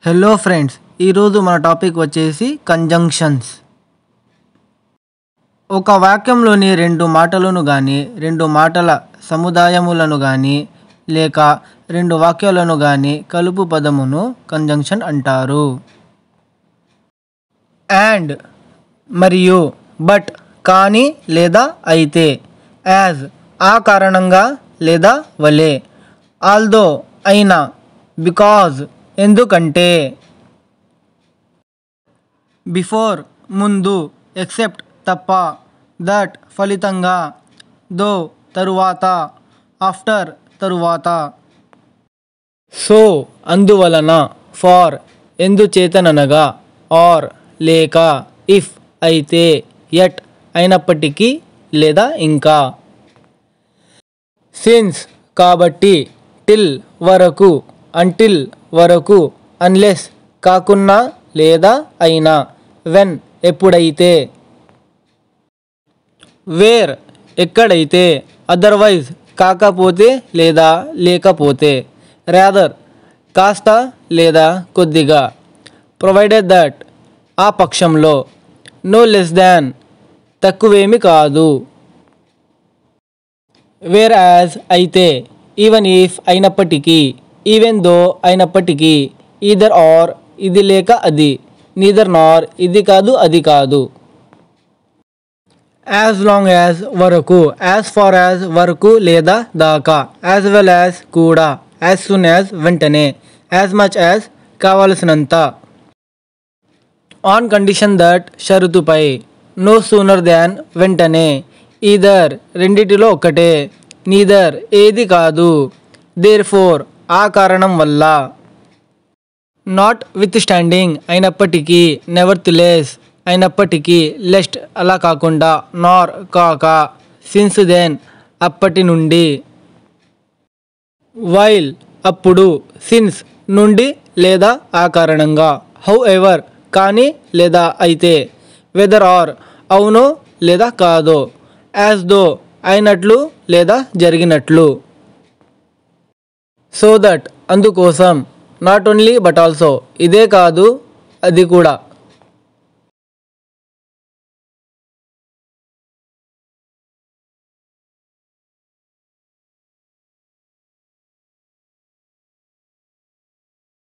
Hello friends, ఈరోజు మన topic వచ్చేసి కంజంక్షన్స్. ఒక వాక్యంలోని రెండు మాటలను కానీ, రెండు మాటల సముదాయములను కానీ, లేక రెండు వాక్యాలను కానీ కలుపు పదమును కంజంక్షన్ అంటారు. అండ్ మరియు, బట్ కానీ లేదా అయితే, యాజ్ ఆ కారణంగా లేదా వలె, ఆల్దో అయినా, బికాజ్ ఎందుకంటే, బిఫోర్ ముందు, ఎక్సెప్ట్ తప్ప, దట్ ఫలితంగా, దో తరువాత, ఆఫ్టర్ తరువాత, సో అందువలన, ఫార్ ఎందుచేతననగా, ఆర్ లేక, ఇఫ్ అయితే, యట్ అయినప్పటికీ లేదా ఇంకా, సిన్స్ కాబట్టి, టిల్ వరకు, అంటిల్ వరకు, అన్లెస్ కాకున్నా లేదా అయినా, వెన్ ఎప్పుడైతే, వేర్ ఎక్కడైతే, అదర్వైజ్ కాకపోతే లేదా లేకపోతే, రాదర్ కాస్త లేదా కొద్దిగా, ప్రొవైడెడ్ దట్ ఆ పక్షంలో, నో లెస్ దాన్ తక్కువేమి కాదు, వేర్ యాజ్ అయితే, ఈవెన్ ఇఫ్ అయినప్పటికీ, ఈవెన్ దో అయినప్పటికీ, ఈదర్ ఆర్ ఇది లేక అది, నీదర్ నార్ ఇది కాదు అది కాదు, యాజ్ లాంగ్ యాజ్ వరకు, యాజ్ ఫార్ యాజ్ వరకు లేదా దాకా, యాజ్ వెల్ యాజ్ కూడా, యాజ్ సూన్ యాజ్ వెంటనే, యాజ్ మచ్ యాజ్ కావలసినంత, ఆన్ కండిషన్ దట్ షరతుపై, నో సూనర్ దాన్ వెంటనే, ఈదర్ రెండిటిలో ఒకటే, నీదర్ ఏది కాదు, దేర్ ఫోర్ ఆ కారణం వల్ల, నాట్ విత్ స్టాండింగ్ అయినప్పటికీ, నెవర్త్లెస్ అయినప్పటికీ, లెస్ట్ అలా కాకుండా, నార్ కాక, సిన్స్ దెన్ అప్పటి నుండి, వైల్ అప్పుడు, సిన్స్ నుండి లేదా ఆ కారణంగా, హౌ ఎవర్ కానీ లేదా అయితే, వెదర్ ఆర్ అవునో లేదా కాదో, యాజ్ దో అయినట్లు లేదా జరిగినట్లు, సో దట్ అందుకోసం, నాట్ ఓన్లీ బట్ ఆల్సో ఇదే కాదు అది కూడా.